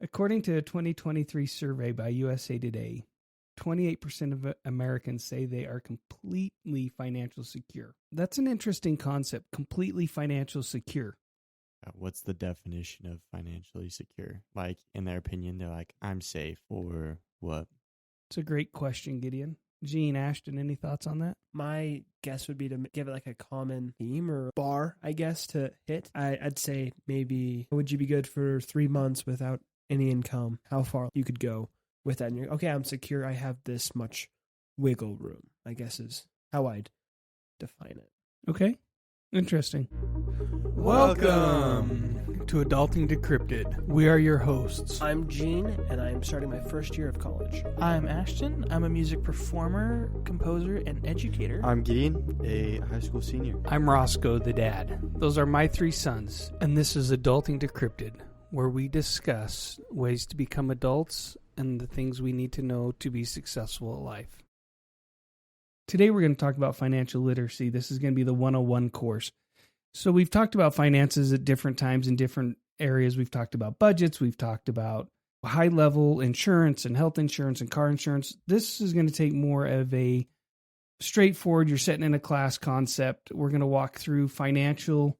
According to a 2023 survey by USA Today, 28% of Americans say they are completely financially secure. That's an interesting concept, completely financially secure. What's the definition of financially secure? Like, in their opinion, they're like, I'm safe, or what? It's a great question, Gideon. Gene, Ashton, any thoughts on that? My guess would be to give it like a common theme or bar, I guess, to hit. I'd say maybe, would you be good for 3 months without any income? How far you could go with that? And you're, okay, I'm secure. I have this much wiggle room, I guess is how I'd define it. Okay, interesting. Welcome to Adulting Decrypted. We are your hosts. I'm Gene, and I'm starting my first year of college. I'm Ashton. I'm a music performer, composer, and educator. I'm Gideon, a high school senior. I'm Roscoe, the dad. Those are my 3 sons, and this is Adulting Decrypted, where we discuss ways to become adults and the things we need to know to be successful at life. Today we're going to talk about financial literacy. This is going to be the 101 course. So we've talked about finances at different times in different areas. We've talked about budgets. We've talked about high-level insurance and health insurance and car insurance. This is going to take more of a straightforward, you're sitting in a class concept. We're going to walk through financial,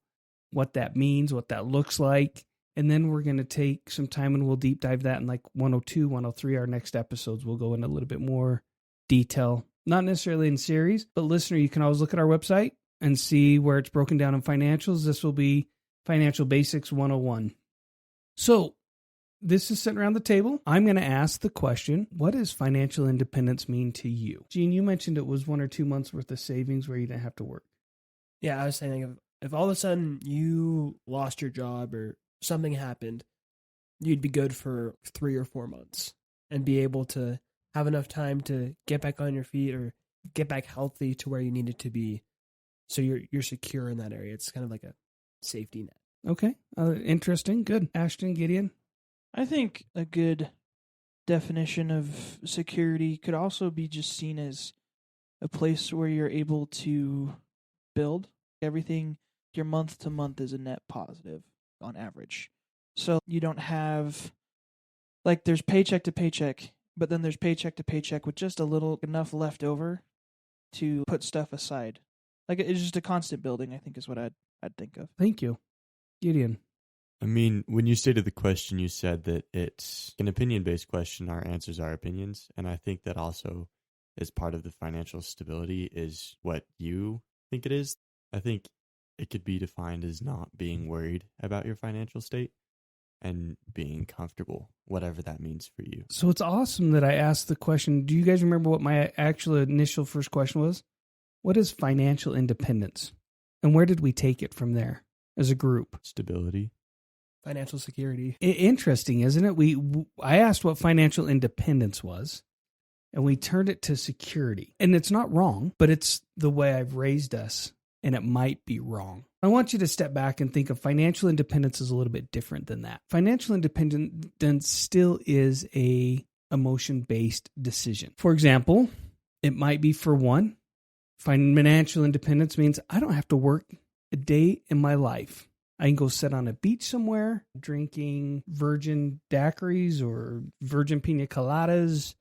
what that means, what that looks like. And then we're going to take some time and we'll deep dive that in like 102, 103, our next episodes. We'll go into a little bit more detail, not necessarily in series, but listener, you can always look at our website and see where it's broken down in financials. This will be Financial Basics 101. So this is sitting around the table. I'm going to ask the question, what does financial independence mean to you? Gene, you mentioned it was 1 or 2 months worth of savings where you didn't have to work. Yeah, I was saying if all of a sudden you lost your job or something happened, you'd be good for 3 or 4 months and be able to have enough time to get back on your feet or get back healthy to where you needed to be. So you're secure in that area. It's kind of like a safety net. Okay. Interesting. Good. Ashton, Gideon? I think a good definition of security could also be just seen as a place where you're able to build everything. Your month to month is a net positive on average. So you don't have, like, there's paycheck to paycheck, but then there's paycheck to paycheck with just a little enough left over to put stuff aside. Like, it's just a constant building, I think, is what I'd think of. Thank you. Gideon? I mean, when you stated the question, you said that it's an opinion-based question. Our answers are opinions. And I think that also is part of the financial stability is what you think it is. I think it could be defined as not being worried about your financial state and being comfortable, whatever that means for you. So it's awesome that I asked the question. Do you guys remember what my actual initial first question was? What is financial independence? And where did we take it from there as a group? Stability. Financial security. Interesting, isn't it? I asked what financial independence was, and we turned it to security. And it's not wrong, but it's the way I've raised us, and it might be wrong. I want you to step back and think of financial independence as a little bit different than that. Financial independence still is a emotion-based decision. For example, it might be for one, financial independence means I don't have to work a day in my life. I can go sit on a beach somewhere, drinking virgin daiquiris or virgin pina coladas.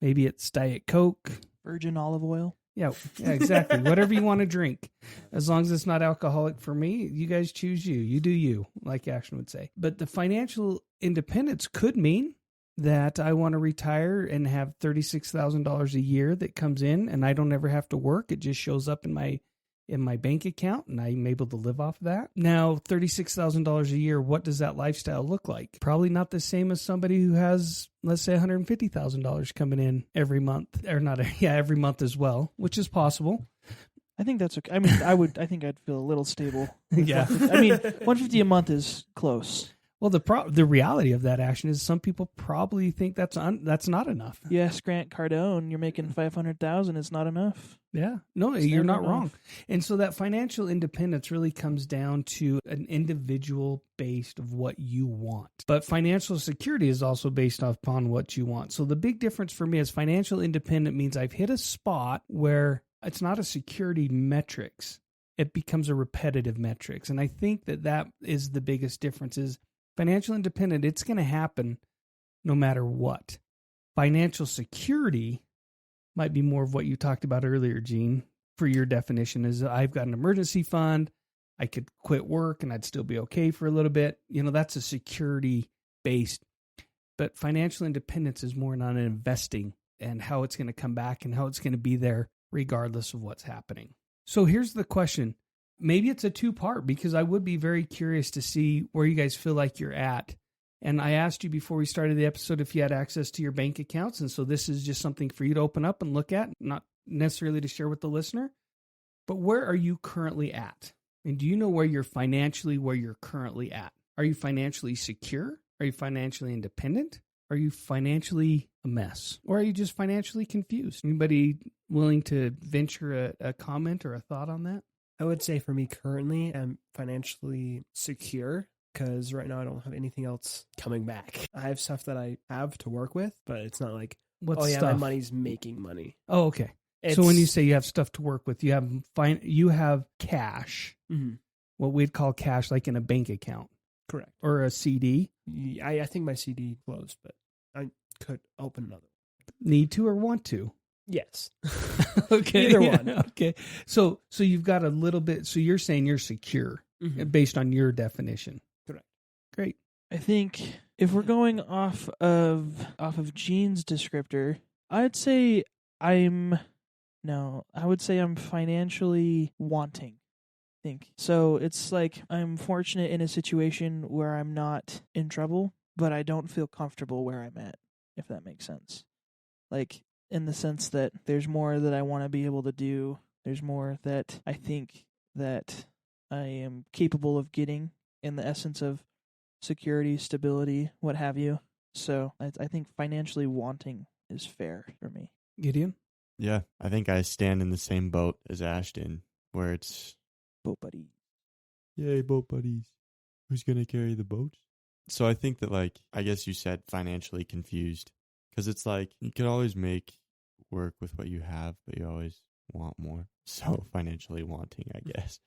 Maybe it's Diet Coke. Virgin olive oil. Yeah, exactly. Whatever you want to drink. As long as it's not alcoholic for me, you guys choose you. You do you, like Ashton would say. But the financial independence could mean that I want to retire and have $36,000 a year that comes in and I don't ever have to work. It just shows up in my bank account and I'm able to live off of that. Now, $36,000 a year, what does that lifestyle look like? Probably not the same as somebody who has, let's say, $150,000 coming in every month, or not, every month as well, which is possible. I think that's okay. I mean, I think I'd feel a little stable. Yeah. I mean, $150 a month is close. Well, the reality of that, action is some people probably think that's not enough. Yes, Grant Cardone, you're making $500,000. It's not enough. Yeah, no, It's you're not never wrong. enough. And so that financial independence really comes down to an individual based of what you want. But financial security is also based upon what you want. So the big difference for me is financial independent means I've hit a spot where it's not a security metrics. It becomes a repetitive metrics. And I think that is the biggest difference is financial independent, it's going to happen no matter what. Financial security might be more of what you talked about earlier, Gene, for your definition is I've got an emergency fund. I could quit work and I'd still be okay for a little bit. That's a security based, but financial independence is more on investing and how it's going to come back and how it's going to be there regardless of what's happening. So here's the question. Maybe it's a two-part because I would be very curious to see where you guys feel like you're at. And I asked you before we started the episode if you had access to your bank accounts. And so this is just something for you to open up and look at, not necessarily to share with the listener. But where are you currently at? And do you know where you're currently at? Are you financially secure? Are you financially independent? Are you financially a mess? Or are you just financially confused? Anybody willing to venture a comment or a thought on that? I would say for me currently, I'm financially secure because right now I don't have anything else coming back. I have stuff that I have to work with, but it's not like, What yeah, stuff? my money's making money. Oh, okay. So when you say you have stuff to work with, you have cash, Mm-hmm. what we'd call cash, like in a bank account. Correct. Or a CD. I think my CD closed, but I could open another. Need to or want to? Yes. Okay. Either one. Okay. So you've got a little bit, so you're saying you're secure based on your definition. Correct. Great. I think if we're going off of Gene's descriptor, I would say I'm financially wanting. I think. So it's like I'm fortunate in a situation where I'm not in trouble, but I don't feel comfortable where I'm at, if that makes sense. Like in the sense that there's more that I want to be able to do. There's more that I think that I am capable of getting in the essence of security, stability, what have you. So I think financially wanting is fair for me. Gideon? Yeah, I think I stand in the same boat as Ashton, where it's... Boat buddy. Yay, boat buddies. Who's going to carry the boat? So I think that, like, I guess you said financially confused. Because it's like, you can always make work with what you have, but you always want more. So financially wanting, I guess.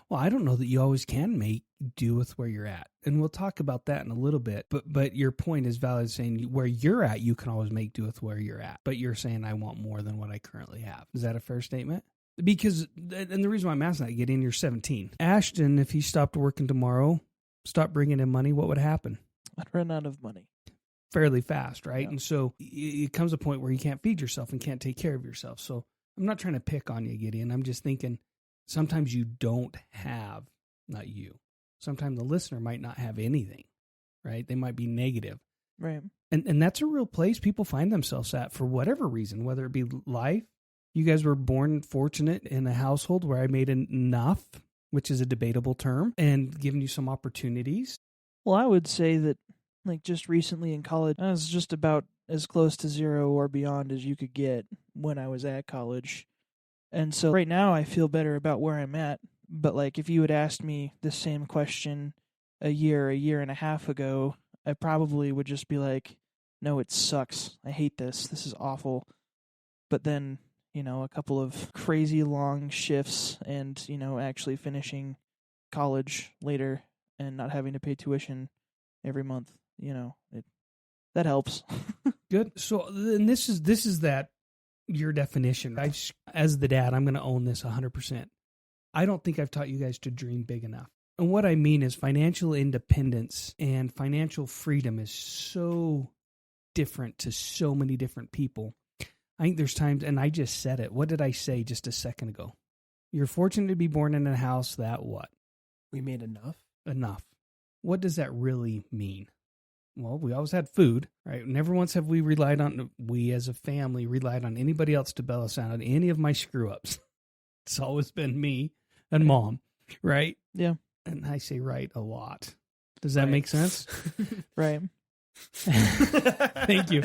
Well, I don't know that you always can make do with where you're at. And we'll talk about that in a little bit. But your point is valid, saying where you're at, you can always make do with where you're at. But you're saying I want more than what I currently have. Is that a fair statement? Because, and the reason why I'm asking that, Gideon, you're 17. Ashton, if he stopped working tomorrow, stopped bringing in money, what would happen? I'd run out of money. Fairly fast, right? Yeah. And so it comes a point where you can't feed yourself and can't take care of yourself. So I'm not trying to pick on you, Gideon. I'm just thinking sometimes you don't have, not you, sometimes the listener might not have anything, right? They might be negative. Right. And that's a real place people find themselves at for whatever reason, whether it be life. You guys were born fortunate in a household where I made enough, which is a debatable term, and given you some opportunities. Well, I would say that, like, just recently in college, I was just about as close to zero or beyond as you could get when I was at college. And so right now I feel better about where I'm at. But, like, if you had asked me the same question a year and a half ago, I probably would just be like, no, it sucks. I hate this. This is awful. But then, a couple of crazy long shifts and, actually finishing college later and not having to pay tuition every month, that helps. Good. So, and this is that your definition. As the dad, I'm going to own this 100%. I don't think I've taught you guys to dream big enough. And what I mean is financial independence and financial freedom is so different to so many different people. I think there's times, and I just said it. What did I say just a second ago? You're fortunate to be born in a house that what? We made enough. Enough. What does that really mean? Well, we always had food, right? Never once have we as a family relied on anybody else to bail us out on any of my screw ups. It's always been me and mom, right? Yeah. And I say right a lot. Does that make sense? Right. Thank you.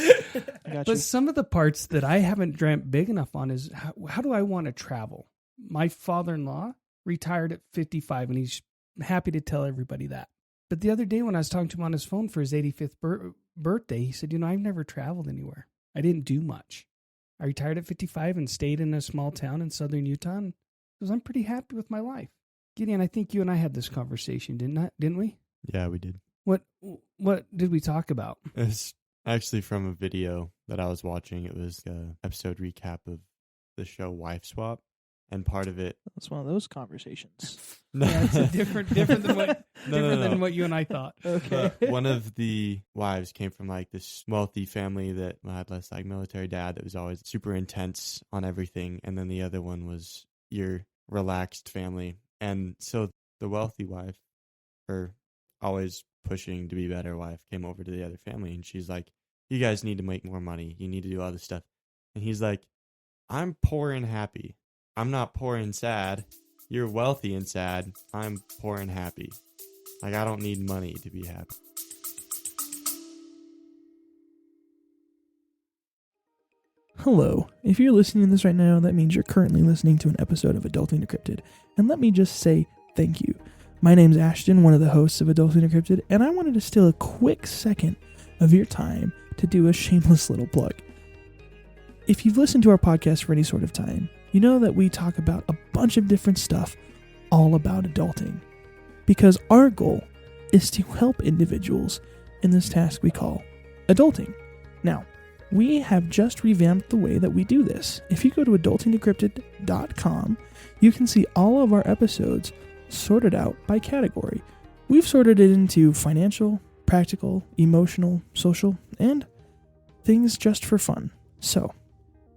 I got But you. some of the parts that I haven't dreamt big enough on is how do I want to travel? My father-in-law retired at 55, and he's happy to tell everybody that. But the other day when I was talking to him on his phone for his 85th birthday, he said, I've never traveled anywhere. I didn't do much. I retired at 55 and stayed in a small town in southern Utah, and because I'm pretty happy with my life. Gideon, I think you and I had this conversation, didn't we? Yeah, we did. What did we talk about? It's Actually, from a video that I was watching, it was an episode recap of the show Wife Swap, and part of it. That's one of those conversations. Yeah, it's different than what No. than what you and I thought. Okay. But one of the wives came from like this wealthy family that had less like military dad that was always super intense on everything, and then the other one was your relaxed family. And so the wealthy wife, her always pushing to be better wife, came over to the other family, and she's like, "You guys need to make more money. You need to do all this stuff." And he's like, "I'm poor and happy. I'm not poor and sad. You're wealthy and sad. I'm poor and happy. Like, I don't need money to be happy." Hello. If you're listening to this right now, that means you're currently listening to an episode of Adulting Decrypted. And let me just say thank you. My name's Ashton, one of the hosts of Adulting Decrypted, and I wanted to steal a quick second of your time to do a shameless little plug. If you've listened to our podcast for any sort of time, you know that we talk about a bunch of different stuff all about adulting. Because our goal is to help individuals in this task we call adulting. Now, we have just revamped the way that we do this. If you go to adultingdecrypted.com, you can see all of our episodes sorted out by category. We've sorted it into financial, practical, emotional, social, and things just for fun. So,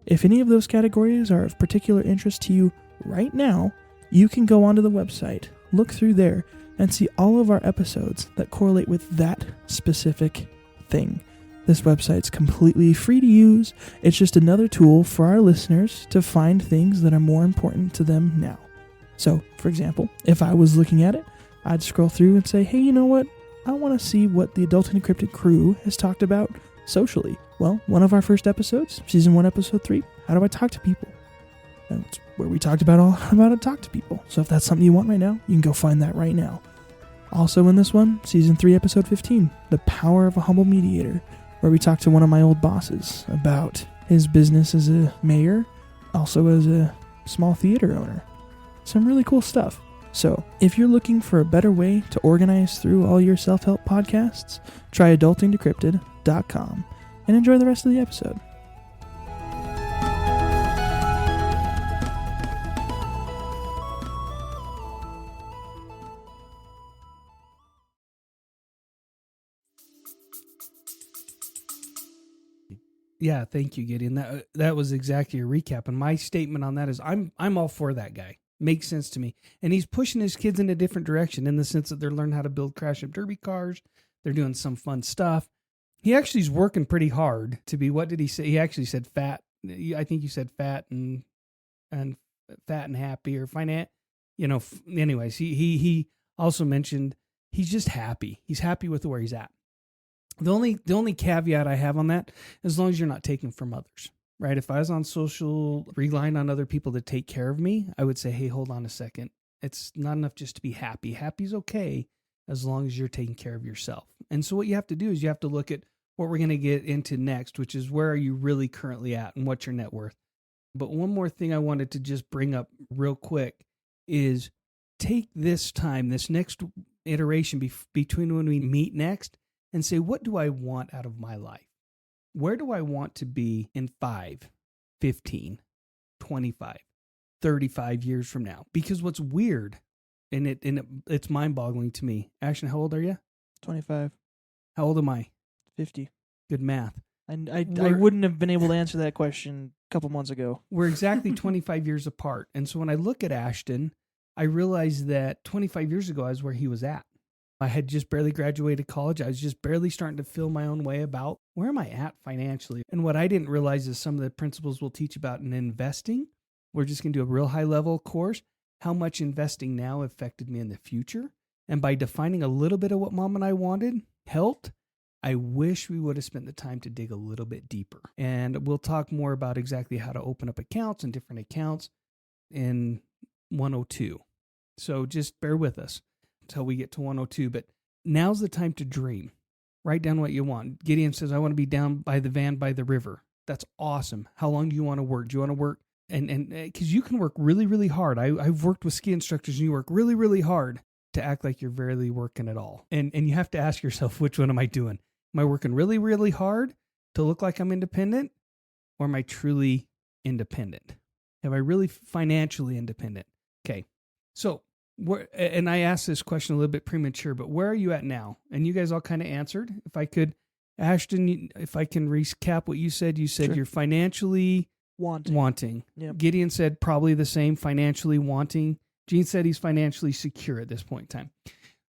if any of those categories are of particular interest to you right now, you can go onto the website, look through there, and see all of our episodes that correlate with that specific thing. This website's completely free to use. It's just another tool for our listeners to find things that are more important to them now. So, for example, if I was looking at it, I'd scroll through and say, hey, you know what? I want to see what the Adulting Decrypted crew has talked about socially. Well, one of our first episodes, season 1, episode 3, how do I talk to people? That's where we talked about all how to talk to people. So if that's something you want right now, you can go find that right now. Also in this one, season 3, episode 15, the power of a humble mediator, where we talked to one of my old bosses about his business as a mayor, also as a small theater owner. Some really cool stuff. So, if you're looking for a better way to organize through all your self-help podcasts, try adultingdecrypted.com and enjoy the rest of the episode. Yeah, thank you, Gideon. That was exactly a recap. And my statement on that is I'm all for that guy. Makes sense to me. And he's pushing his kids in a different direction in the sense that they're learning how to build crash and derby cars. They're doing some fun stuff. He actually is working pretty hard to be, what did he say? He actually said fat. I think you said fat and fat and happy or finance. Anyways, he also mentioned he's just happy. He's happy with where he's at. The only caveat I have on that, as long as you're not taking from others, right? If I was on social, relying on other people to take care of me, I would say, hey, hold on a second. It's not enough just to be happy. Happy's okay as long as you're taking care of yourself. And so what you have to do is you have to look at what we're going to get into next, which is where are you really currently at and what's your net worth. But one more thing I wanted to just bring up real quick is take this time, this next iteration between when we meet next, and say, what do I want out of my life? Where do I want to be in 5, 15, 25, 35 years from now? Because what's weird, and it's mind-boggling to me. Ashton, how old are you? 25. How old am I? 50. Good math. I wouldn't have been able to answer that question a couple months ago. We're exactly 25 years apart. And so when I look at Ashton, I realize that 25 years ago, I was where he was at. I had just barely graduated college. I was just barely starting to feel my own way about where am I at financially? And what I didn't realize is some of the principles we'll teach about in investing. We're just going to do a real high level course. How much investing now affected me in the future. And by defining a little bit of what Mom and I wanted, helped, I wish we would have spent the time to dig a little bit deeper. And we'll talk more about exactly how to open up accounts and different accounts in 102. So just bear with us until we get to 102, but now's the time to dream. Write down what you want. Gideon says, I want to be down by the van by the river. That's awesome. How long do you want to work? Do you want to work? And because you can work really, really hard. I've worked with ski instructors and you work really, really hard to act like you're barely working at all. And you have to ask yourself, which one am I doing? Am I working really, really hard to look like I'm independent? Or am I truly independent? Am I really financially independent? Okay. So, and I asked this question a little bit premature, but where are you at now? And you guys all kind of answered. If I could, Ashton, if I can recap what you said Sure. you're financially wanting. Yep. Gideon said probably the same, financially wanting. Gene said he's financially secure at this point in time.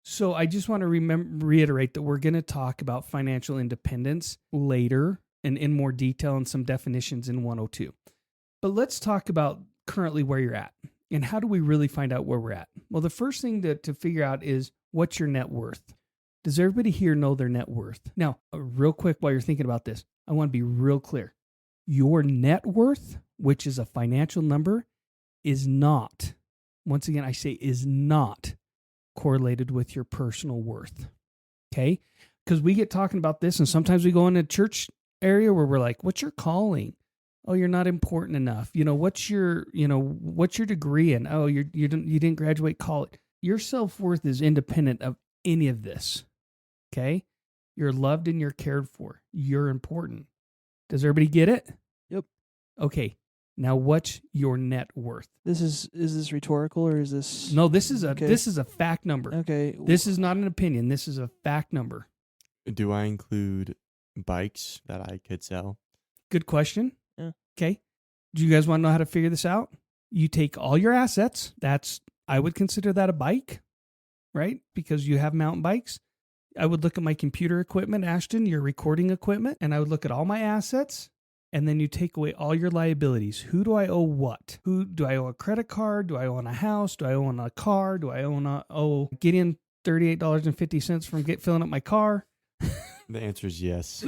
So I just want to reiterate that we're going to talk about financial independence later and in more detail and some definitions in 102. But let's talk about currently where you're at and how do we really find out where we're at? Well, the first thing to figure out is what's your net worth? Does everybody here know their net worth? Now, real quick while you're thinking about this, I want to be real clear. Your net worth, which is a financial number, is not, once again, I say is not correlated with your personal worth. Okay? Because we get talking about this and sometimes we go in a church area where we're like, what's your calling? Oh, you're not important enough. What's your degree in? Oh, you didn't graduate college. Your self-worth is independent of any of this. Okay? You're loved and you're cared for. You're important. Does everybody get it? Yep. Okay. Now what's your net worth? Is this rhetorical or is this? No, this is Okay. a fact number. Okay. This is not an opinion. This is a fact number. Do I include bikes that I could sell? Good question. Yeah. Okay. Do you guys want to know how to figure this out? You take all your assets. I would consider that a bike, right? Because you have mountain bikes. I would look at my computer equipment, Ashton, your recording equipment, and I would look at all my assets, and then you take away all your liabilities. Who do I owe what? Who do I owe a credit card? Do I own a house? Do I own a car? Do I owe Gideon $38.50 from filling up my car? The answer is yes.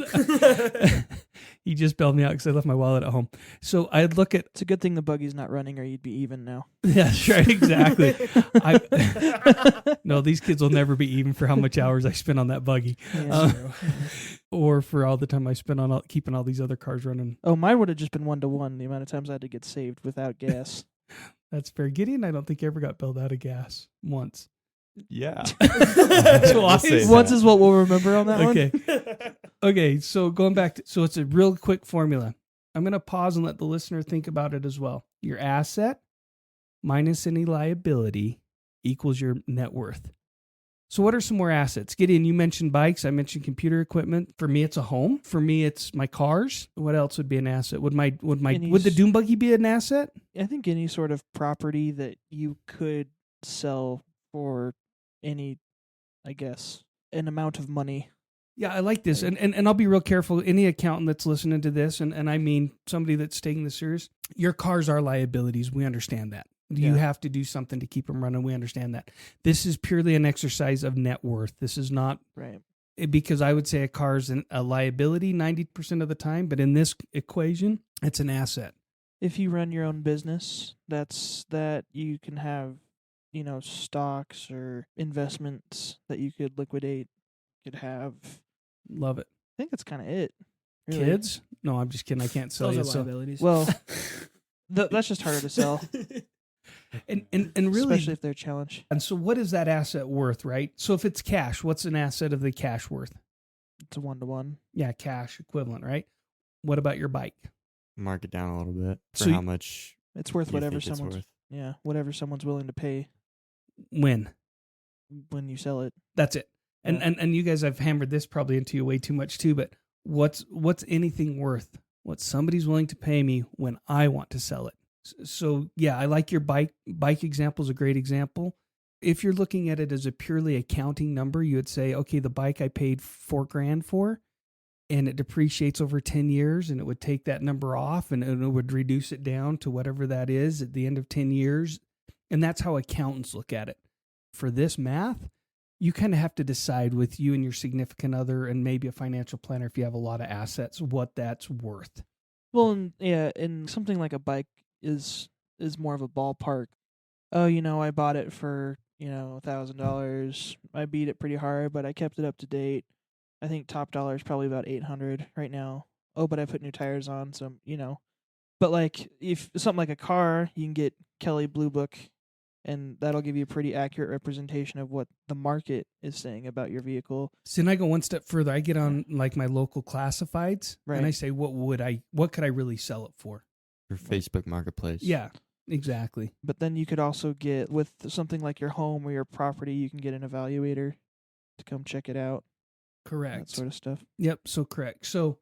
He just bailed me out because I left my wallet at home. So I'd look at... It's a good thing the buggy's not running or you'd be even now. Yeah, that's right, exactly. No, these kids will never be even for how much hours I spent on that buggy. Yeah. Or for all the time I spent on keeping all these other cars running. Oh, mine would have just been 1-to-1 the amount of times I had to get saved without gas. That's fair. Gideon, I don't think ever got bailed out of gas once. Yeah. Twice? Once is what we'll remember on that one. Okay, so going back so it's a real quick formula. I'm going to pause and let the listener think about it as well. Your asset minus any liability equals your net worth. So what are some more assets? Gideon, you mentioned bikes. I mentioned computer equipment. For me, it's a home. For me, it's my cars. What else would be an asset? Would the Doom buggy be an asset? I think any sort of property that you could sell for any, I guess, an amount of money. Yeah, I like this. And I'll be real careful. Any accountant that's listening to this, and I mean somebody that's taking this serious, your cars are liabilities. We understand that. You have to do something to keep them running. We understand that. This is purely an exercise of net worth. This is not... Right. Because I would say a car's a liability 90% of the time, but in this equation, it's an asset. If you run your own business, that you can have, stocks or investments that you could liquidate, could have. Love it. I think that's kind of it. Really. Kids? No, I'm just kidding. I can't sell Those you. are liabilities. Well, that's just harder to sell, And really, especially if they're a challenge. and so what is that asset worth, right? So if it's cash, what's an asset of the cash worth? It's a 1-to-1. Yeah, cash equivalent, right? What about your bike? Mark it down a little bit for So how much It's worth you whatever think it's someone's worth. whatever someone's willing to pay When? when you sell it. That's it. And Yeah. and you guys, I've hammered this probably into you way too much too, but what's anything worth? What somebody's willing to pay me when I want to sell it. So yeah, I like your bike example is a great example. If you're looking at it as a purely accounting number, you would say, okay, the bike I paid $4,000 for, and it depreciates over 10 years, and it would take that number off, and it would reduce it down to whatever that is at the end of 10 years. And that's how accountants look at it. For this math, you kind of have to decide with you and your significant other and maybe a financial planner, if you have a lot of assets, what that's worth. Well, and something like a bike is more of a ballpark. Oh, I bought it for, $1,000. I beat it pretty hard, but I kept it up to date. I think top dollar is probably about $800 right now. Oh, but I put new tires on, so But like if something like a car, you can get Kelley Blue Book and that'll give you a pretty accurate representation of what the market is saying about your vehicle. So then I go one step further. I get on like my local classifieds and I Right. say, what could I really sell it for? For Facebook Marketplace. Yeah, exactly. But then you could also get, with something like your home or your property, you can get an evaluator to come check it out. Correct. That sort of stuff. Yep. So correct. So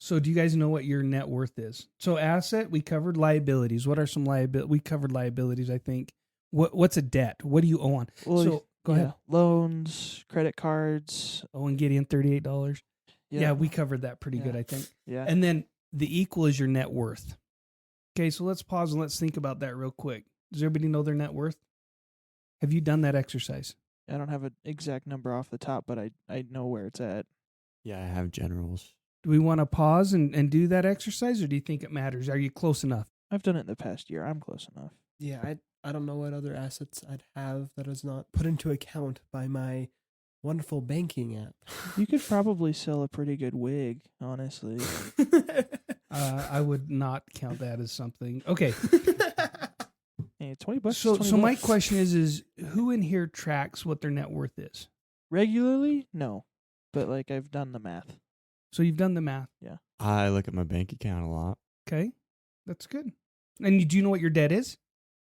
do you guys know what your net worth is? So asset, we covered liabilities. What are some liabilities? We covered liabilities, I think. What's a debt? What do you owe on? Well, So go ahead. Loans, credit cards. Oh, and Gideon, $38. Yeah, we covered that pretty good, Yeah. I think. Yeah. And then the equal is your net worth. Okay, so let's pause and let's think about that real quick. Does everybody know their net worth? Have you done that exercise? I don't have an exact number off the top, but I know where it's at. Yeah, I have generals. Do we want to pause and do that exercise, or do you think it matters? Are you close enough? I've done it in the past year. I'm close enough. Yeah, I don't know what other assets I'd have that is not put into account by my wonderful banking app. You could probably sell a pretty good wig, honestly. I would not count that as something. Okay, Hey, $20. so is $20. my question is who in here tracks what their net worth is? Regularly? No. But like I've done the math. So you've done the math. I look at my bank account a lot. Okay, that's good. And do you know what your debt is?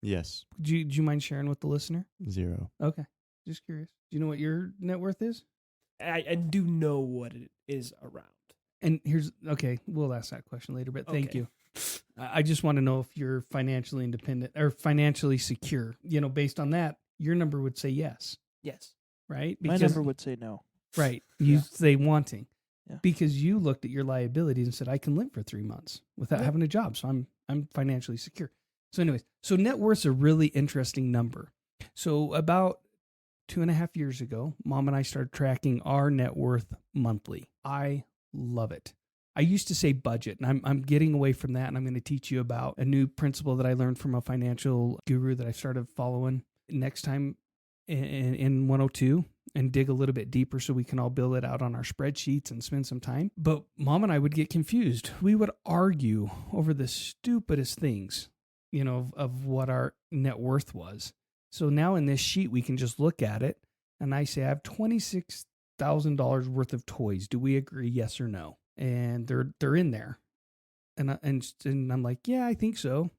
Yes, Do you mind sharing with the listener? 0. Okay, just curious. Do you know what your net worth is? I do know what it is around. And we'll ask that question later, but thank Okay. you. I just want to know if you're financially independent or financially secure. Based on that, your number would say yes, Yes. right? My number would say no. right. You Yeah. say wanting. Yeah. Because you looked at your liabilities and said, I can live for 3 months without Yeah. having a job. So I'm financially secure. So anyways, so net worth's a really interesting number. So about 2.5 years ago, Mom and I started tracking our net worth monthly. I love it. I used to say budget, and I'm getting away from that, and I'm going to teach you about a new principle that I learned from a financial guru that I started following next time in 102 and dig a little bit deeper so we can all build it out on our spreadsheets and spend some time. But Mom and I would get confused. We would argue over the stupidest things, of what our net worth was. So now in this sheet, we can just look at it, and I say I have $26,000 worth of toys. Do we agree, yes or no? And they're in there, and I'm like, yeah, I think so.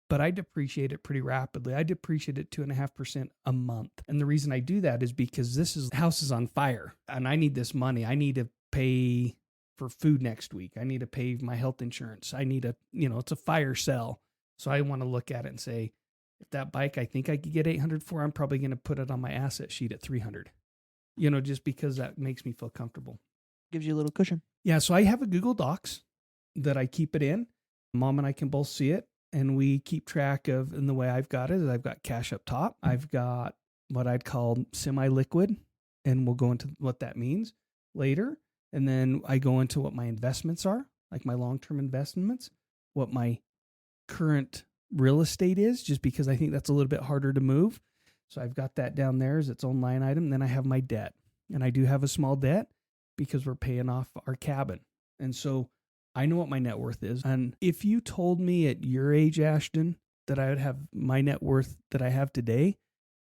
But I depreciate it pretty rapidly. I depreciate it 2.5% a month. And the reason I do that is because the house is on fire and I need this money. I need to pay for food next week. I need to pay my health insurance. I need it's a fire sale. So I want to look at it and say, if that bike I think I could get 800 for, I'm probably going to put it on my asset sheet at 300, just because that makes me feel comfortable. Gives you a little cushion. Yeah. So I have a Google Docs that I keep it in. Mom and I can both see it. And we keep track of, and the way I've got it is I've got cash up top. I've got what I'd call semi-liquid, and we'll go into what that means later. And then I go into what my investments are, like my long-term investments, what my current real estate is, just because I think that's a little bit harder to move. So I've got that down there as its own line item. And then I have my debt. And I do have a small debt because we're paying off our cabin. And so I know what my net worth is. And if you told me at your age, Ashton, that I would have my net worth that I have today,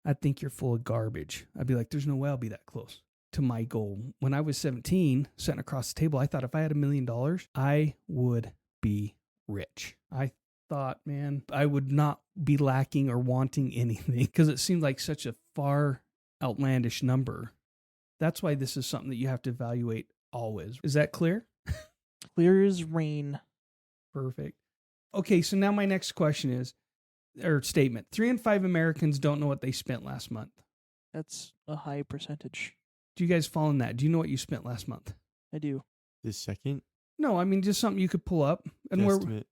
I'd think you're full of garbage. I'd be like, there's no way I'll be that close to my goal. When I was 17, sitting across the table, I thought if I had $1 million, I would be rich. I thought, man, I would not be lacking or wanting anything because it seemed like such a far outlandish number. That's why this is something that you have to evaluate always. Is that clear? Clear as rain. Perfect. Okay, so now my next question is, or statement. 3 in 5 Americans don't know what they spent last month. That's a high percentage. Do you guys fall in that? Do you know what you spent last month? I do. This second No, I mean, just something you could pull up. And estimate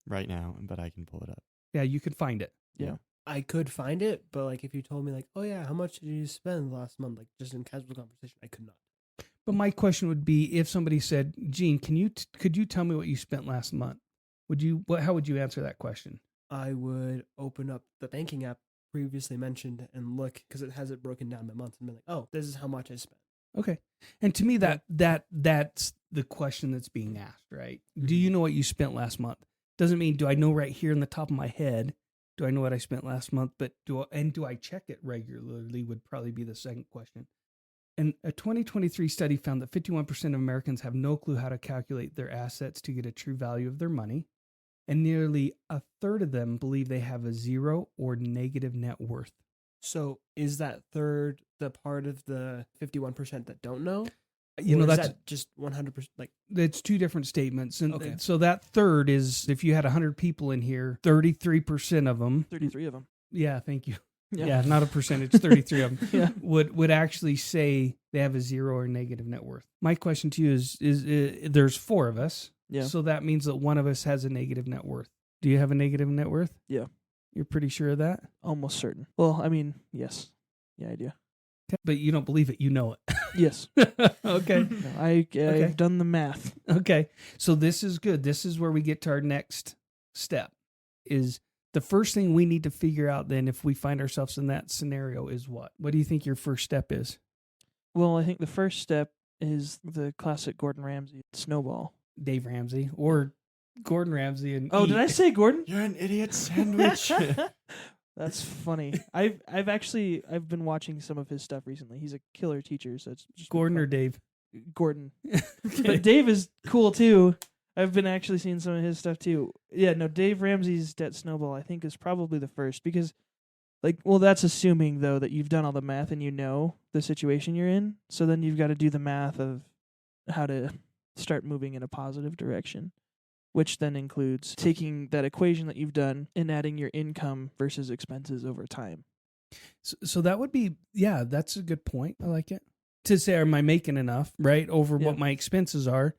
right now, but I can pull it up. yeah, you could find it. Yeah. I could find it, but like if you told me like, oh yeah, how much did you spend last month? Like just in casual conversation, I could not. But my question would be, if somebody said, Gene, could you tell me what you spent last month? How would you answer that question? I would open up the banking app previously mentioned and look because it has it broken down by month and be like, oh, this is how much I spent. Okay. And to me, that's the question that's being asked, right? Do you know what you spent last month? Doesn't mean, do I know right here in the top of my head Do I know what I spent last month? But do I check it regularly would probably be the second question. And a 2023 study found that 51% of Americans have no clue how to calculate their assets to get a true value of their money. And nearly a third of them believe they have a zero or negative net worth. So is that third the part of the 51% that don't know? You know, Or is that's that just 100%. Like, it's two different statements. And Okay. so that third is, if you had 100 people in here, 33% of them, 33 of them. yeah, thank you. Yeah. Yeah, not a percentage, 33 of them Yeah. would actually say they have a zero or negative net worth. My question to you is there's 4 of us. Yeah. So that means that one of us has a negative net worth. Do you have a negative net worth? Yeah. You're pretty sure of that? Almost certain. Well, I mean, yes. Yeah, I do. Okay. But you don't believe it, you know it. Yes. Okay. No, I've done the math. Okay. So this is good. This is where we get to our next step. Is the first thing we need to figure out then if we find ourselves in that scenario is what? What do you think your first step is? Well, I think the first step is the classic Gordon Ramsay snowball. Dave Ramsey or Gordon Ramsay and Oh, did I say Gordon? You're an idiot sandwich. That's funny. I've been watching some of his stuff recently. He's a killer teacher, so it's just been Gordon or fun. Dave? Gordon. Okay. But Dave is cool too. I've been actually seeing some of his stuff too. Yeah, no, Dave Ramsey's Debt Snowball I think is probably the first because that's assuming though that you've done all the math and you know the situation you're in. So then you've got to do the math of how to start moving in a positive direction, which then includes taking that equation that you've done and adding your income versus expenses over time. So that would be, yeah, that's a good point. I like it. To say, am I making enough, right, over Yeah. what my expenses are,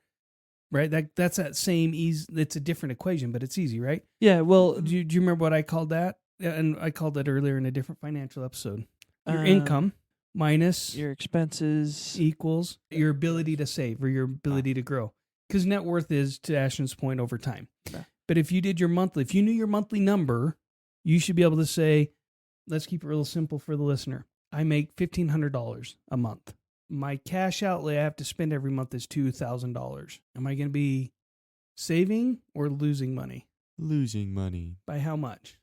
right? That's that same easy, it's a different equation, but it's easy, right? Yeah, well, Do you remember what I called that? And I called that earlier in a different financial episode. Your Uh, income minus your expenses. equals your ability to save or your ability to grow. Because net worth is, to Ashton's point, over time. Yeah. But if you did your monthly, if you knew your monthly number, you should be able to say, let's keep it real simple for the listener. I make $1,500 a month. My cash outlay I have to spend every month is $2,000. Am I going to be saving or losing money? Losing money. By how much?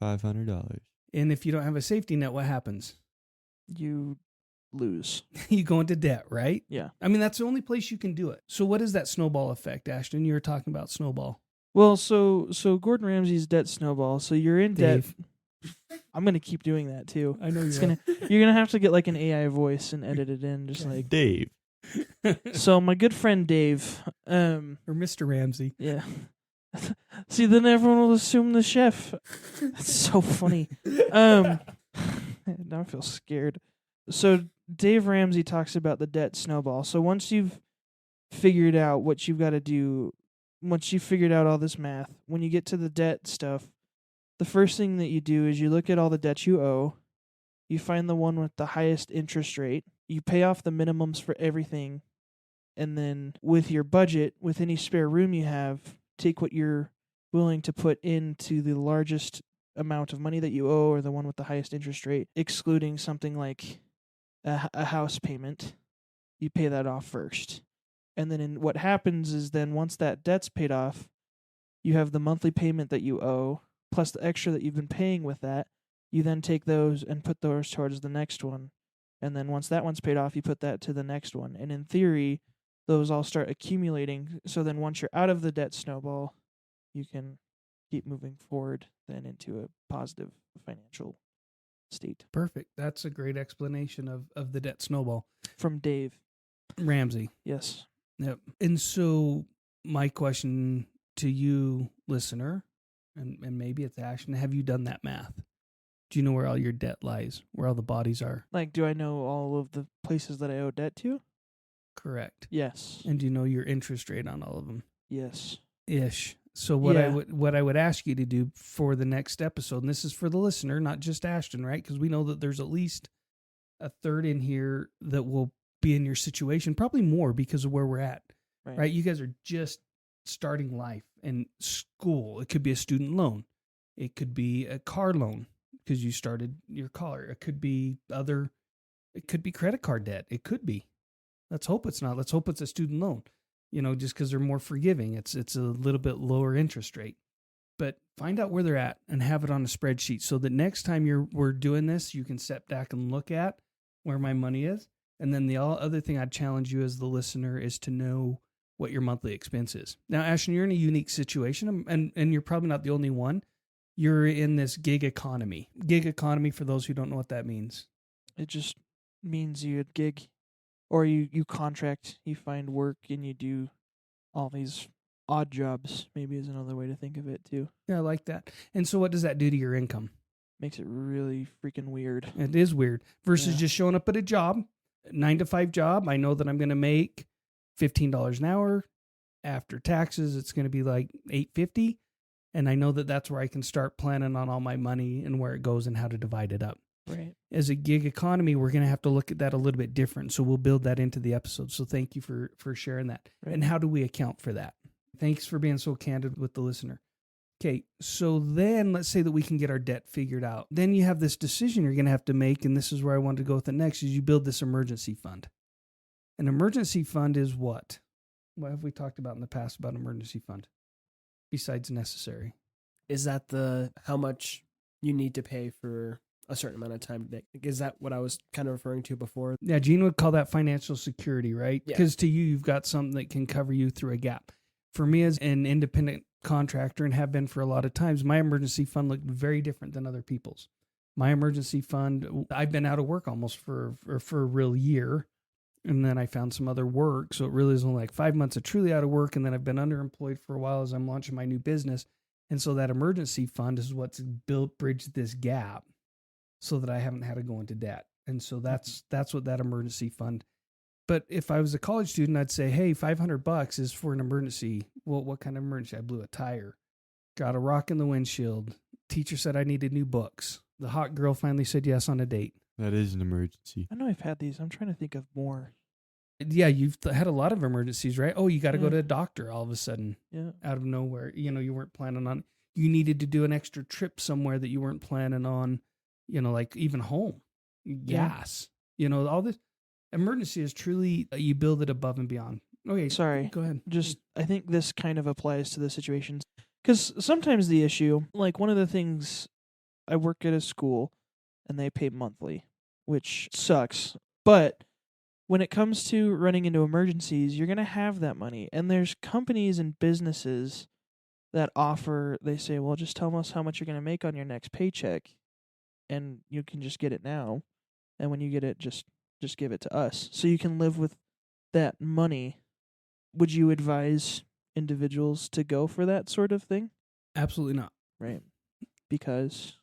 $500. And if you don't have a safety net, what happens? You lose. You go into debt, right? Yeah. I mean, that's the only place you can do it. So what is that snowball effect, Ashton? You were talking about snowball. Well, so Gordon Ramsay's Debt Snowball. So you're in Dave. debt. I'm gonna keep doing that too. I know It's you're you're gonna have to get like an AI voice and edit it in, just like. Dave. So my good friend Dave, or Mr. Ramsey. yeah. See, then everyone will assume the chef. That's so funny. Now I feel scared. So Dave Ramsey talks about the debt snowball. So once you've figured out what you've got to do, once you've figured out all this math, when you get to the debt stuff, the first thing that you do is you look at all the debts you owe. You find the one with the highest interest rate. You pay off the minimums for everything. And then with your budget, with any spare room you have, take what you're willing to put into the largest amount of money that you owe or the one with the highest interest rate, excluding something like a house payment. You pay that off first. And then what happens is then once that debt's paid off, you have the monthly payment that you owe, plus the extra that you've been paying with that. You then take those and put those towards the next one. And then once that one's paid off, you put that to the next one. And in theory, those all start accumulating. So then once you're out of the debt snowball, you can keep moving forward then into a positive financial state. Perfect. That's a great explanation of the debt snowball. From Dave Ramsey. Yes. Yep. And so my question to you, listener, and maybe it's Ashton, have you done that math? Do you know where all your debt lies, where all the bodies are? Like, do I know all of the places that I owe debt to? Correct. Yes. And do you know your interest rate on all of them? Yes. Ish. So what Yeah. I would ask you to do for the next episode, and this is for the listener, not just Ashton, right? Because we know that there's at least a third in here that will be in your situation, probably more because of where we're at, right? You guys are just starting life and school. It could be a student loan. It could be a car loan because you started your car. It could be credit card debt. It could be. Let's hope it's not. Let's hope it's a student loan. Just because they're more forgiving. It's a little bit lower interest rate. But find out where they're at and have it on a spreadsheet so that next time we're doing this, you can step back and look at where my money is. And then the other thing I'd challenge you as the listener is to know what your monthly expense is. Now, Ashton, you're in a unique situation, and you're probably not the only one. You're in this gig economy. Gig economy, for those who don't know what that means. It just means you gig, or you contract, you find work, and you do all these odd jobs, maybe is another way to think of it, too. Yeah, I like that. And so what does that do to your income? Makes it really freaking weird. It is weird. Versus just showing up at a job, 9 to 5 job. I know that I'm going to make $15 an hour. After taxes, it's going to be like $8.50. And I know that that's where I can start planning on all my money and where it goes and how to divide it up. Right. As a gig economy, we're going to have to look at that a little bit different. So we'll build that into the episode. So thank you for sharing that. Right. And how do we account for that? Thanks for being so candid with the listener. Okay, so then let's say that we can get our debt figured out. Then you have this decision you're going to have to make, and this is where I wanted to go with it next, is you build this emergency fund. An emergency fund is what? What have we talked about in the past about emergency fund? Besides necessary. Is that how much you need to pay for a certain amount of time? Is that what I was kind of referring to before? Yeah, Gene would call that financial security, right? Yeah. Because to you, you've got something that can cover you through a gap. For me as an independent contractor, and have been for a lot of times, my emergency fund looked very different than other people's. My emergency fund, I've been out of work almost for a real year, and then I found some other work, so it really is only like 5 months of truly out of work, and then I've been underemployed for a while as I'm launching my new business, and so that emergency fund is what's bridged this gap so that I haven't had to go into debt. And so that's what that emergency fund. But if I was a college student, I'd say, hey, $500 is for an emergency. Well, what kind of emergency? I blew a tire, got a rock in the windshield. Teacher said I needed new books. The hot girl finally said yes on a date. That is an emergency. I know I've had these. I'm trying to think of more. Yeah, you've had a lot of emergencies, right? Oh, you got to go to a doctor all of a sudden. Yeah. Out of nowhere. You weren't planning on. You needed to do an extra trip somewhere that you weren't planning on, like even home. Gas. All this. Emergency is truly, you build it above and beyond. Okay. Sorry. Go ahead. I think this kind of applies to the situations. Because sometimes the issue, like one of the things, I work at a school and they pay monthly, which sucks. But when it comes to running into emergencies, you're going to have that money. And there's companies and businesses that they say, well, just tell us how much you're going to make on your next paycheck and you can just get it now. And when you get it, just give it to us so you can live with that money. Would you advise individuals to go for that sort of thing? Absolutely not. Right. Because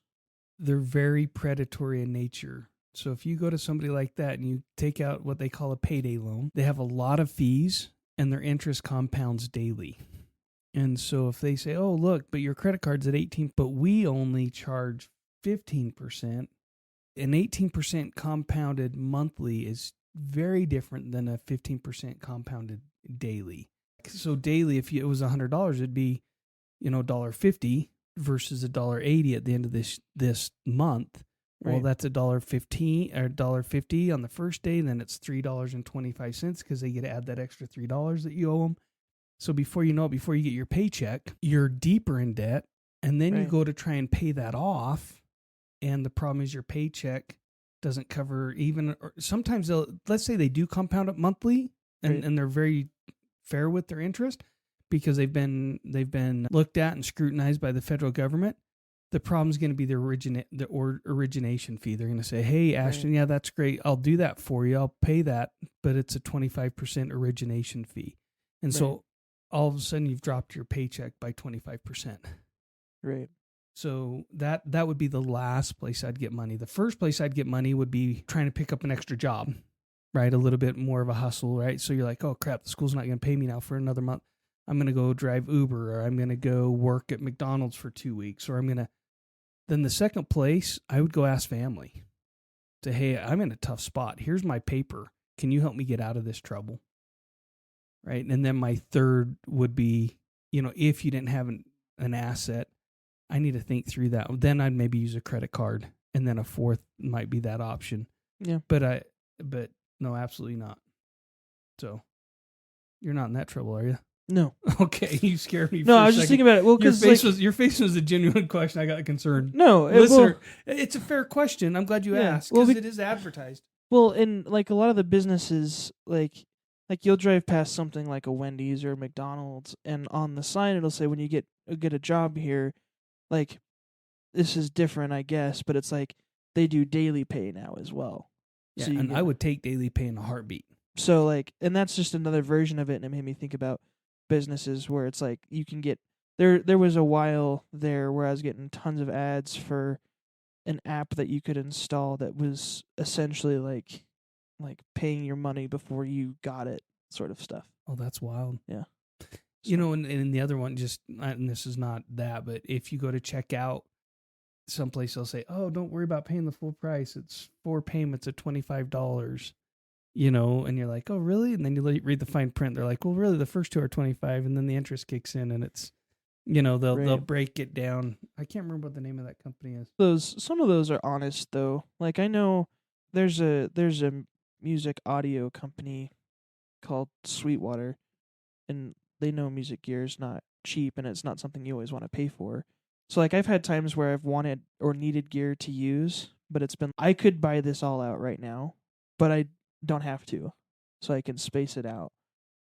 they're very predatory in nature. So if you go to somebody like that and you take out what they call a payday loan, they have a lot of fees and their interest compounds daily. And so if they say, oh, look, but your credit card's at 18, but we only charge 15%, an 18% compounded monthly is very different than a 15% compounded daily. So daily, if it was $100, it'd be, $1.50 versus $1.80 at the end of this month. Well, that's $1.15 or $1.50 on the first day. Then it's $3.25 because they get to add that extra $3 that you owe them. So before you know it, before you get your paycheck, you're deeper in debt, and then you go to try and pay that off. And the problem is your paycheck doesn't cover even, or sometimes let's say they do compound it monthly and they're very fair with their interest because they've been looked at and scrutinized by the federal government. The problem is going to be the origination fee. They're going to say, hey, Ashton, yeah, that's great. I'll do that for you. I'll pay that, but it's a 25% origination fee. And so all of a sudden you've dropped your paycheck by 25%. Right. So that would be the last place I'd get money. The first place I'd get money would be trying to pick up an extra job, right? A little bit more of a hustle, right? So you're like, oh, crap, the school's not going to pay me now for another month. I'm going to go drive Uber, or I'm going to go work at McDonald's for 2 weeks, or Then the second place, I would go ask family. Say, hey, I'm in a tough spot. Here's my paper. Can you help me get out of this trouble? Right? And then my third would be, if you didn't have an asset, I need to think through that. Then I'd maybe use a credit card, and then a fourth might be that option. Yeah. But no, absolutely not. So you're not in that trouble, are you? No. Okay, you scared me. No, for I a was just second. thinking about it. Well, because Your face was a genuine question. I got concerned. no, Listener, it's a fair question. I'm glad you Yeah, asked well, because it is advertised. well, and like a lot of the businesses, like you'll drive past something like a Wendy's or a McDonald's, and on the sign it'll say when you get a job here, like this is different, I guess, but it's like they do daily pay now as well. Yeah, So you and get- I would take daily pay in a heartbeat. So like, and that's just another version of it, and it made me think about businesses where it's like you can get there was a while there where I was getting tons of ads for an app that you could install that was essentially like paying your money before you got it, sort of stuff. Oh, that's wild. Yeah. You know, and the other one, and this is not that, but if you go to check out, someplace they'll say, "Oh, don't worry about paying the full price. It's 4 payments of $25." You know, and you're like, "Oh, really?" And then you read the fine print. They're like, "Well, really, the first 2 are 25, and then the interest kicks in, and it's, you know, they'll break it down." I can't remember what the name of that company is. Some of those are honest though. Like I know there's a music audio company called Sweetwater, and they know music gear is not cheap and it's not something you always want to pay for. So like I've had times where I've wanted or needed gear to use, but it's been I could buy this all out right now, but I don't have to. So I can space it out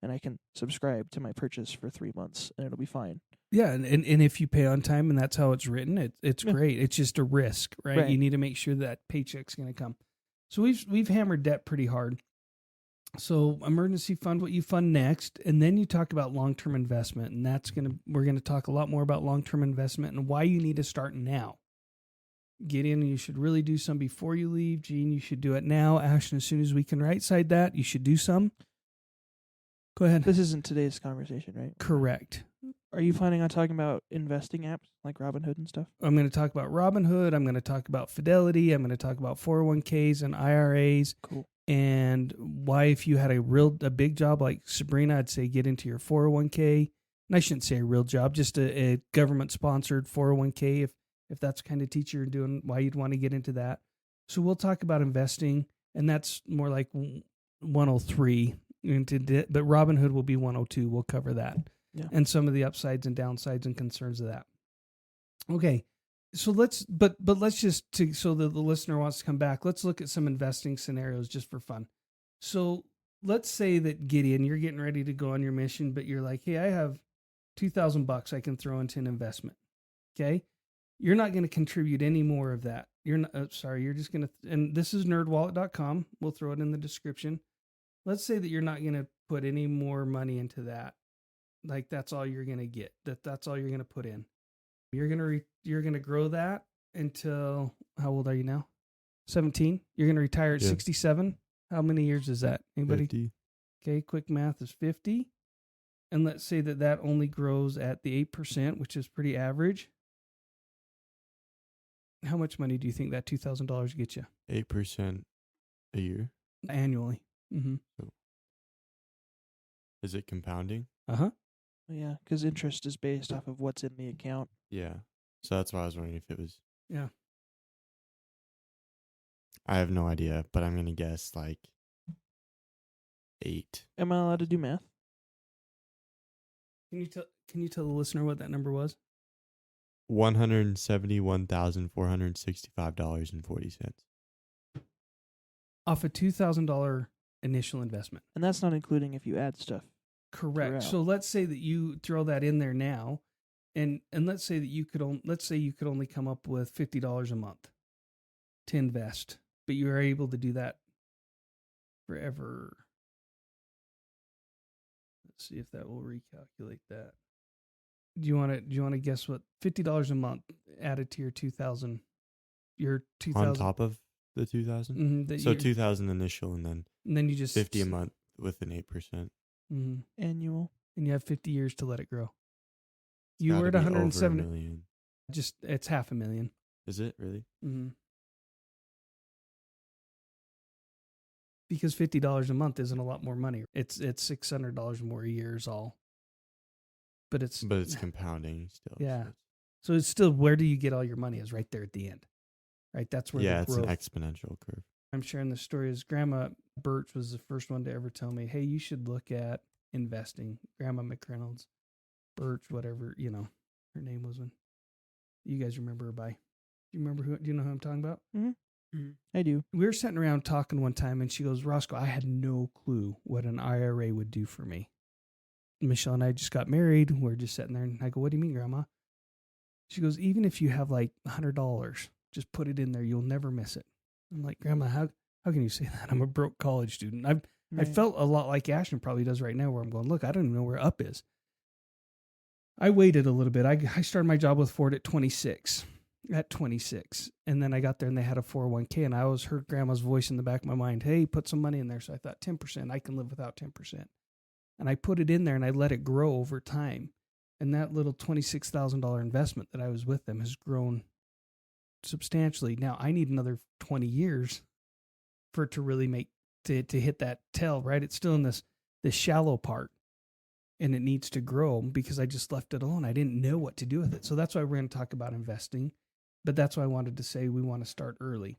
and I can subscribe to my purchase for 3 months and it'll be fine. Yeah, and if you pay on time and that's how it's written, it's Yeah. great. It's just a risk, right? You need to make sure that paycheck's going to come. So we've hammered debt pretty hard. So emergency fund, what you fund next, and then you talk about long-term investment, and we're going to talk a lot more about long-term investment and why you need to start now. Gideon, you should really do some before you leave. Gene, you should do it now. Ashton, as soon as we can right side that, you should do some. Go ahead. This isn't today's conversation, right? Correct. Are you planning on talking about investing apps like Robinhood and stuff? I'm going to talk about Robinhood. I'm going to talk about Fidelity. I'm going to talk about 401ks and IRAs. Cool. And why, if you had a big job like Sabrina, I'd say get into your 401k. And I shouldn't say a real job, just a government-sponsored 401k if that's the kind of teacher you're doing, why you'd want to get into that. So we'll talk about investing, and that's more like 103. But Robinhood will be 102. We'll cover that. Yeah. And some of the upsides and downsides and concerns of that. Okay. So let's just, so that the listener wants to come back, let's look at some investing scenarios just for fun. So let's say that Gideon, you're getting ready to go on your mission, but you're like, hey, I have $2,000 I can throw into an investment. Okay. You're not going to contribute any more of that. You're not, you're just going to, and this is nerdwallet.com. We'll throw it in the description. Let's say that you're not going to put any more money into that. Like that's all you're going to get. That's all you're going to put in. You're going to grow that until, how old are you now? 17. You're going to retire at 67. How many years is that? Anybody? 50. Okay, quick math is 50. And let's say that only grows at the 8%, which is pretty average. How much money do you think that $2,000 gets you? 8% a year. Annually. Mm-hmm. Is it compounding? Uh-huh. Yeah, because interest is based off of what's in the account. Yeah. So that's why I was wondering if it was. Yeah. I have no idea, but I'm going to guess like 8. Am I allowed to do math? Can you tell the listener what that number was? $171,465.40. Off a $2,000 initial investment. And that's not including if you add stuff. Correct. Throughout. So let's say that you throw that in there now, and let's say that you could only come up with $50 a month to invest, but you are able to do that forever. Let's see if that will recalculate that. Do you want to guess what $50 a month added to your 2,000? Your 2,000 on top of the 2,000. Mm-hmm, So 2,000 initial, and then you just 50 a month with an 8%. Mm-hmm. Annual. And you have 50 years to let it grow. It's You were at gotta be over 170. $1 million. Just it's $500,000. Is it really? Mm-hmm. Because $50 a month isn't a lot more money. It's $600 more a year is all. But it's compounding still. Yeah. So it's still, where do you get all your money is right there at the end. Right? That's where the it's growth. an exponential curve. I'm sharing the story is Grandma Birch was the first one to ever tell me, hey, you should look at investing. Grandma McReynolds, Birch, whatever, her name was when you guys remember her by. Do you know who I'm talking about? I do. We were sitting around talking one time and she goes, Roscoe, I had no clue what an IRA would do for me. Michelle and I just got married. We're just sitting there and I go, what do you mean, Grandma? She goes, even if you have like $100, just put it in there. You'll never miss it. I'm like, Grandma, how can you say that? I'm a broke college student. I felt a lot like Ashton probably does right now where I'm going, look, I don't even know where up is. I waited a little bit. I started my job with Ford at 26. And then I got there and they had a 401k and I always heard Grandma's voice in the back of my mind, hey, put some money in there. So I thought 10%, I can live without 10%. And I put it in there and I let it grow over time. And that little $26,000 investment that I was with them has grown substantially. Now I need another 20 years for it to really to hit that tail, right? It's still in this shallow part and it needs to grow because I just left it alone. I didn't know what to do with it. So that's why we're going to talk about investing. But that's why I wanted to say we want to start early.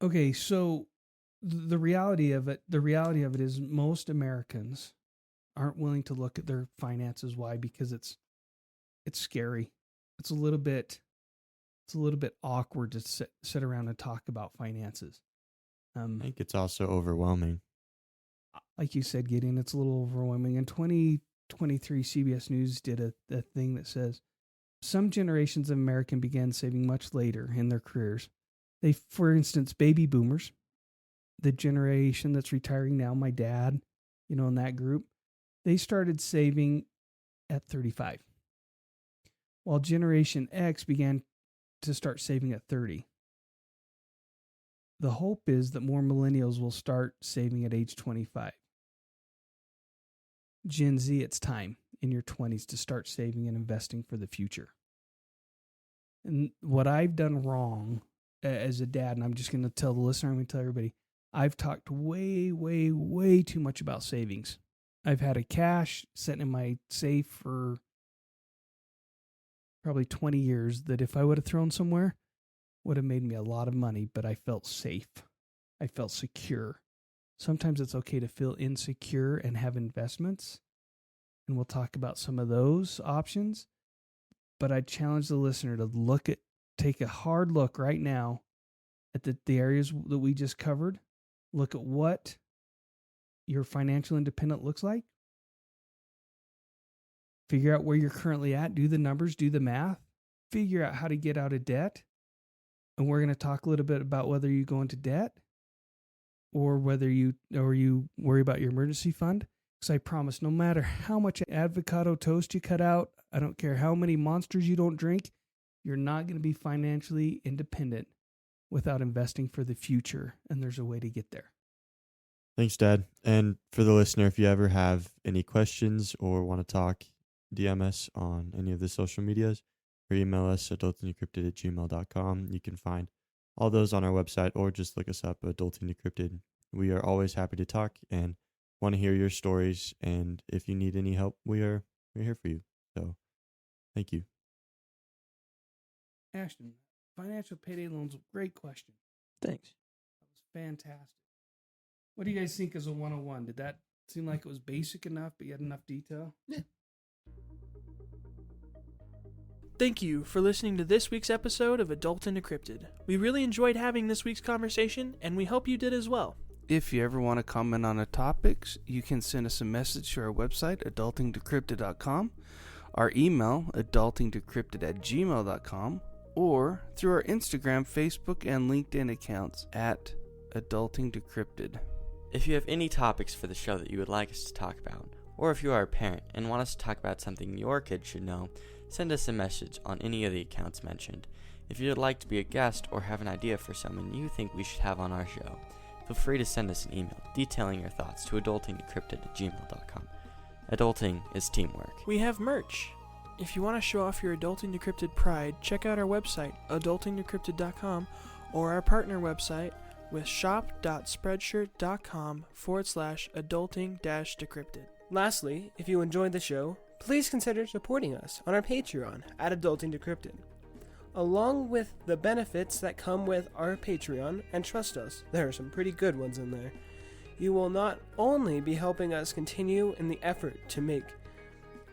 Okay, so the reality of it is most Americans aren't willing to look at their finances. Why? Because it's scary. It's a little bit awkward to sit around and talk about finances. I think it's also overwhelming. Like you said, Gideon, it's a little overwhelming. In 2023, CBS News did a thing that says, some generations of Americans began saving much later in their careers. For instance, baby boomers, the generation that's retiring now, my dad, in that group, they started saving at 35. While Generation X began to start saving at 30. The hope is that more millennials will start saving at age 25. Gen Z, it's time in your 20s to start saving and investing for the future. And what I've done wrong as a dad, and I'm just going to tell the listener, I'm going to tell everybody, I've talked way, way, way too much about savings. I've had a cash sitting in my safe for probably 20 years that if I would have thrown somewhere, would have made me a lot of money, but I felt safe. I felt secure. Sometimes it's okay to feel insecure and have investments, and we'll talk about some of those options. But I challenge the listener to take a hard look right now at the areas that we just covered. Look at what your financial independence looks like. Figure out where you're currently at. Do the numbers, do the math. Figure out how to get out of debt. And we're going to talk a little bit about whether you go into debt or whether you worry about your emergency fund. Because I promise, no matter how much avocado toast you cut out, I don't care how many monsters you don't drink, you're not going to be financially independent without investing for the future. And there's a way to get there. Thanks, Dad. And for the listener, if you ever have any questions or want to talk, DM us on any of the social medias or email us adultingdecrypted@gmail.com. You can find all those on our website or just look us up, Adulting Decrypted. We are always happy to talk and want to hear your stories. And if you need any help, we're here for you. So thank you. Ashton, financial payday loans, great question. Thanks. That was fantastic. What do you guys think as a 101? Did that seem like it was basic enough, but you had enough detail? Yeah. Thank you for listening to this week's episode of Adulting Decrypted. We really enjoyed having this week's conversation, and we hope you did as well. If you ever want to comment on the topics, you can send us a message to our website, adultingdecrypted.com, our email, adultingdecrypted@gmail.com, or through our Instagram, Facebook, and LinkedIn accounts at Adulting Decrypted. If you have any topics for the show that you would like us to talk about, or if you are a parent and want us to talk about something your kids should know, send us a message on any of the accounts mentioned. If you'd like to be a guest or have an idea for someone you think we should have on our show, feel free to send us an email detailing your thoughts to adultingdecrypted@gmail.com. Adulting is teamwork. We have merch. If you want to show off your Adulting Decrypted pride, check out our website, adultingdecrypted.com, or our partner website with shop.spreadshirt.com/adulting-decrypted. Lastly, if you enjoyed the show, please consider supporting us on our Patreon at Adulting Decrypted. Along with the benefits that come with our Patreon, and trust us, there are some pretty good ones in there, You will not only be helping us continue in the effort to make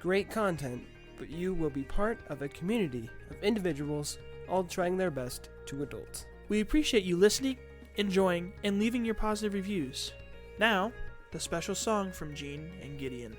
great content, but you will be part of a community of individuals all trying their best to adult. We appreciate you listening, enjoying, and leaving your positive reviews. Now, the special song from Gene and Gideon.